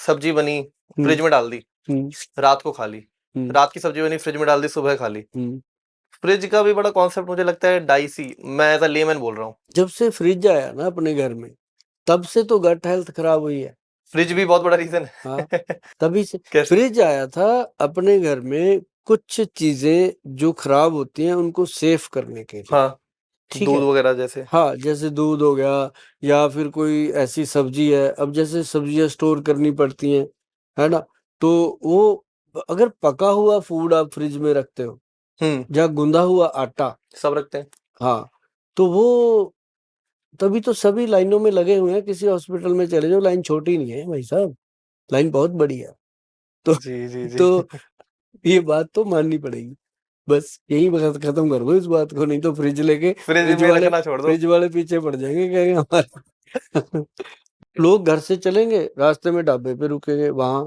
सब्जी बनी, फ्रिज में डाल दी, रात को खा ली, रात की सब्जी बनी, फ्रिज में डाल दी, सुबह खा ली। फ्रिज का भी बड़ा कॉन्सेप्ट मुझे लगता है डाइसी, मैं एज अ लेमैन बोल रहा हूँ। जब से फ्रिज आया ना अपने घर में, तब से तो गट हेल्थ खराब हुई है। फ्रिज भी बहुत बड़ा रीजन है। हाँ, तभी से कैसे? फ्रिज आया था अपने घर में, कुछ चीजें जो खराब होती हैं उनको सेफ करने के लिए। हाँ, ठीक दूध है, वगैरह जैसे। हाँ, जैसे दूध हो गया, या फिर कोई ऐसी सब्जी है, अब जैसे सब्जियां स्टोर करनी पड़ती हैं, है ना, तो वो अगर पका हुआ फूड आप फ्रिज में रखते हो या गुंदा हुआ आटा, सब रखते हैं। हाँ, तो वो तभी तो सभी लाइनों में लगे हुए हैं। किसी हॉस्पिटल में चले जाओ, लाइन छोटी नहीं है भाई साहब, लाइन बहुत बड़ी है। तो जी। तो ये बात तो माननी पड़ेगी। बस यही बात खत्म कर दो इस बात को, नहीं तो फ्रिज लेके फ्रिज में रखना छोड़ दो। फ्रिज वाले पीछे पड़ जाएंगे, कहेंगे हमारे लोग घर से चलेंगे, रास्ते में ढाबे पे रुकेंगे, वहां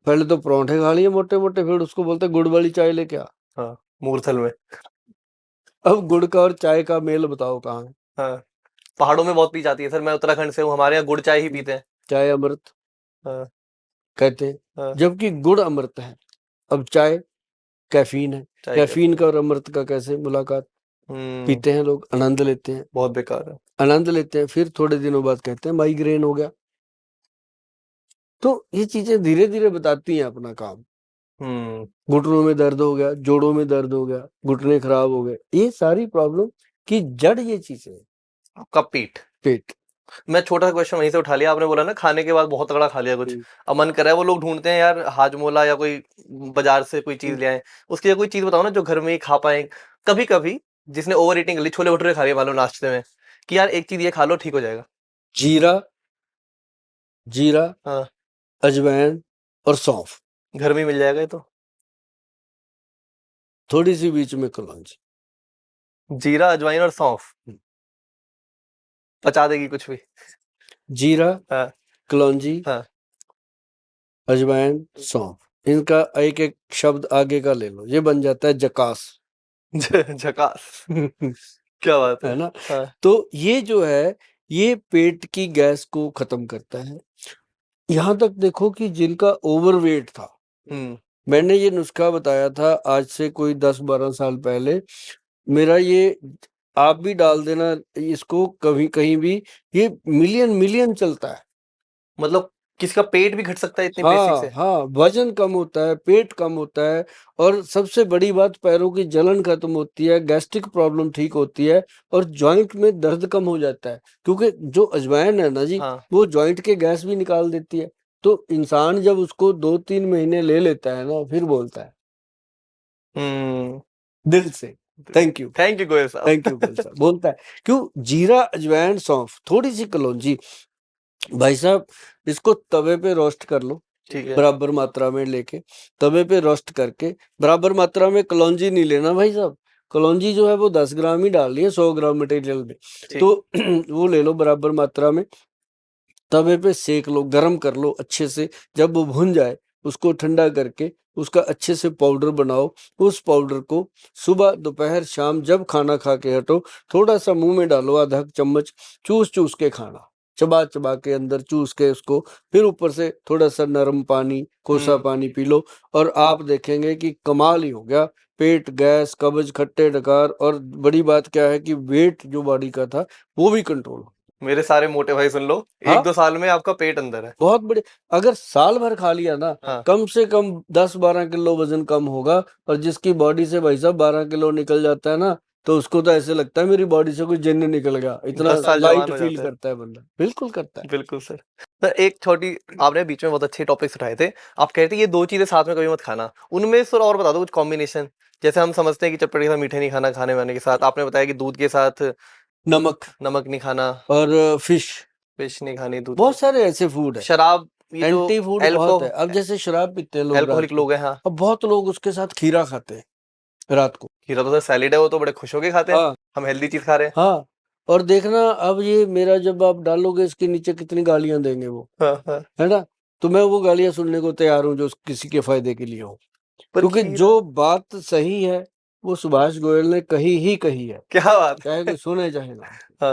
पहले तो परोंठे खा लिए मोटे मोटे, फिर उसको बोलते गुड़ वाली चाय लेके आ। हाँ, मूर्थल में। अब गुड़ का और चाय का मेल बताओ कहाँ है? हाँ, पहाड़ों में बहुत पी जाती है सर, मैं उत्तराखंड से हूँ, हमारे यहाँ गुड़ चाय ही पीते हैं। चाय अमृत हाँ, कहते हैं, हाँ, जबकि गुड़ अमृत है। अब चाय कैफीन है, चाय कैफीन का। का और अमृत का कैसे मुलाकात? पीते हैं लोग, आनंद लेते हैं, बहुत बेकार है। आनंद लेते हैं, फिर थोड़े दिनों बाद कहते हैं माइग्रेन हो गया। तो ये चीजें धीरे धीरे बताती हैं अपना काम। घुटनों में दर्द हो गया, जोड़ों में दर्द हो गया, घुटने खराब हो गए, ये सारी प्रॉब्लम की जड़ ये चीजें हैं। आपका पेट। मैं छोटा सा क्वेश्चन वहीं से उठा लिया, आपने बोला ना खाने के बाद बहुत तगड़ा खा लिया कुछ, अब मन कर रहा है, वो लोग ढूंढते हैं यार हाजमोला या कोई बाजार से कोई चीज ले आए, उसकी कोई चीज बताओ ना जो घर में ही खा पाए। कभी कभी जिसने ओवर ईटिंग कर ली, छोले भटूरे खा लिए मान लो नाश्ते में, कि यार एक चीज ये खा लो ठीक हो जाएगा। जीरा, हाँ, अजवाइन और सौंफ, घर में ही मिल जाएगा ये तो। थोड़ी सी बीच में कलौंजी। जीरा, अजवाइन और सौंफ पचा देगी कुछ भी। जीरा, हाँ, कलौंजी, हाँ। अजवाइन, सौंफ, इनका एक एक शब्द आगे का ले लो, ये बन जाता है जकास। झकास। क्या बात है ना? हाँ। तो ये जो है, ये पेट की गैस को खत्म करता है। यहाँ तक देखो कि जिनका ओवरवेट था, मैंने ये नुस्खा बताया था आज से कोई 10-12 साल पहले, मेरा ये आप भी डाल देना इसको कभी कहीं भी, ये मिलियन चलता है। मतलब किसी का पेट भी घट सकता है इतनी बेसिक से? हाँ, वजन कम होता है, पेट कम होता है, और सबसे बड़ी बात पैरों की जलन खत्म होती है, गैस्ट्रिक प्रॉब्लम ठीक होती है, और जॉइंट में दर्द कम हो जाता है, क्योंकि जो अजवाइन है ना जी, वो जॉइंट के गैस भी निकाल देती है। तो इंसान जब उसको 2-3 महीने ले लेता है ना, फिर बोलता है दिल से थैंक यू गोयल साहब। थैंक यू गोयल साहब, बोलता है। क्यों? जीरा, अजवाइन, सौंफ, थोड़ी सी कलौंजी, भाई साहब इसको तवे पे रोस्ट कर लो, ठीक है। बराबर मात्रा में लेके तवे पे रोस्ट करके, बराबर मात्रा में कलौंजी नहीं लेना भाई साहब, कलौंजी जो है वो 10 ग्राम ही डालनी है 100 ग्राम मटेरियल में, तो वो ले लो बराबर मात्रा में, तवे पे सेक लो, गरम कर लो अच्छे से, जब वो भुन जाए उसको ठंडा करके उसका अच्छे से पाउडर बनाओ। उस पाउडर को सुबह दोपहर शाम जब खाना खा के हटो, थोड़ा सा मुंह में डालो, आधा चम्मच, चूस चूस के खाना, चबा चबा के अंदर चूस के उसको, फिर ऊपर से थोड़ा सा नरम पानी, कोसा पानी पी लो, और आप देखेंगे कि कमाल ही हो गया। पेट, गैस, कब्ज, खट्टे डकार, और बड़ी बात क्या है कि वेट जो बॉडी का था वो भी कंट्रोल हो। मेरे सारे मोटे भाई सुन लो, हाँ? 1-2 साल में आपका पेट अंदर है। बहुत बड़े, अगर साल भर खा लिया ना, कम से कम 10-12 किलो वजन कम होगा, और जिसकी बॉडी से भाई साहब 12 किलो निकल जाता है ना, तो उसको तो ऐसे लगता है मेरी बॉडी से कोई जिन्न निकल गया, इतना 10 साल लाइट जवान हो फील जाता है। करता है बंदा। बिल्कुल करता है। बिल्कुल सर। सर एक छोटी, आपने बीच में बहुत अच्छे टॉपिक्स उठाए थे, आप कहते ये 2 चीजें साथ में कभी मत खाना, उनमें सर और बता दो कुछ कॉम्बिनेशन। जैसे हम समझते हैं कि चटपटी सा मीठे नहीं खाना खाने वाने के साथ, आपने बताया कि दूध के साथ नमक नहीं खाना, और फिश नहीं खानी दूध, बहुत सारे ऐसे फूड है, शराब, ये जो एंटी फूड बहुत है। अब जैसे शराब पीते हैं लोग, अल्कोहलिक लोग हैं, हाँ, अब बहुत लोग उसके साथ खीरा खाते हैं रात को। खीरा तो सर सैलेड है, वो तो बड़े खुश होके खाते हैं, हम हेल्दी चीज खा रहे हैं। हाँ, और देखना अब ये मेरा जब आप डालोगे इसके नीचे कितनी गालियां देंगे वो, है ना, तो मैं वो गालियां सुनने को तैयार हूँ जो किसी के फायदे के लिए हो, क्योंकि जो बात सही है वो सुभाष गोयल ने कही है। क्या बात चाहे कोई सुने चाहे ना।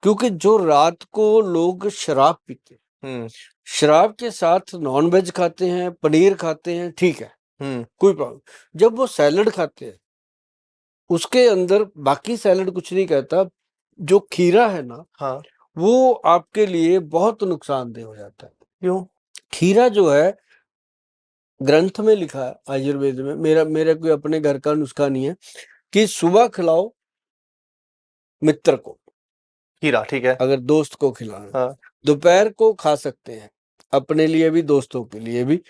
क्योंकि जो रात को लोग शराब पीते, शराब के साथ नॉन वेज खाते हैं, पनीर खाते हैं, ठीक है, कोई प्रॉब्लम। जब वो सैलड खाते हैं, उसके अंदर बाकी सैलड कुछ नहीं कहता, जो खीरा है ना, हाँ, वो आपके लिए बहुत नुकसानदेह हो जाता है। क्यों? खीरा जो है, ग्रंथ में लिखा है आयुर्वेद में, मेरा कोई अपने घर का नुस्खा नहीं है, कि सुबह खिलाओ मित्र को, खीरा, ठीक है। अगर दोस्त को खिलाना, हाँ, दोपहर को खा सकते हैं, अपने लिए भी दोस्तों के लिए भी,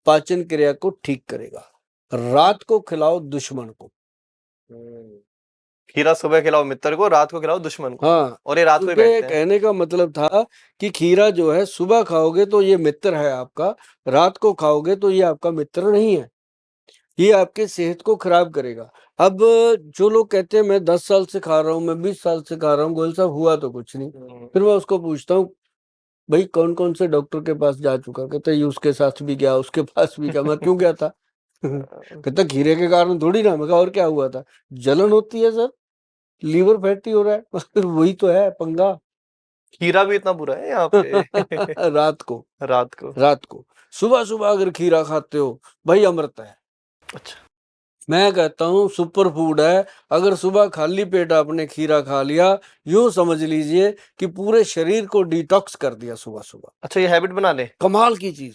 पाचन क्रिया को ठीक करेगा। रात को खिलाओ दुश्मन को। खीरा सुबह खिलाओ मित्र को, रात को खिलाओ दुश्मन को। हाँ, और ये रात को ही उनके बैठते हैं। कहने का मतलब था कि खीरा जो है सुबह खाओगे तो ये मित्र है आपका, रात को खाओगे तो ये आपका मित्र नहीं है, ये आपके सेहत को खराब करेगा। अब जो लोग कहते हैं मैं 10 साल से खा रहा हूँ, मैं 20 साल से खा रहा हूँ, गोयल साहब हुआ तो कुछ नहीं। फिर मैं उसको पूछता हूँ, भाई कौन कौन से डॉक्टर के पास जा चुका? कहता ये उसके साथ भी गया, उसके पास भी गया। मैं क्यों गया था? कहता खीरे के कारण थोड़ी ना। मैं कहा और क्या हुआ था? जलन होती है सर, लीवर फैटी हो रहा है। वही तो है पंगा। खीरा भी इतना बुरा है यहाँ पे? रात को, रात को। रात को सुबह सुबह अगर खीरा खाते हो, भाई अमृत है। अच्छा, मैं कहता हूँ सुपर फूड है। अगर सुबह खाली पेट आपने खीरा खा लिया, यूं समझ लीजिए कि पूरे शरीर को डिटॉक्स कर दिया सुबह सुबह। अच्छा, ये हैबिट बना ले। कमाल की चीज है।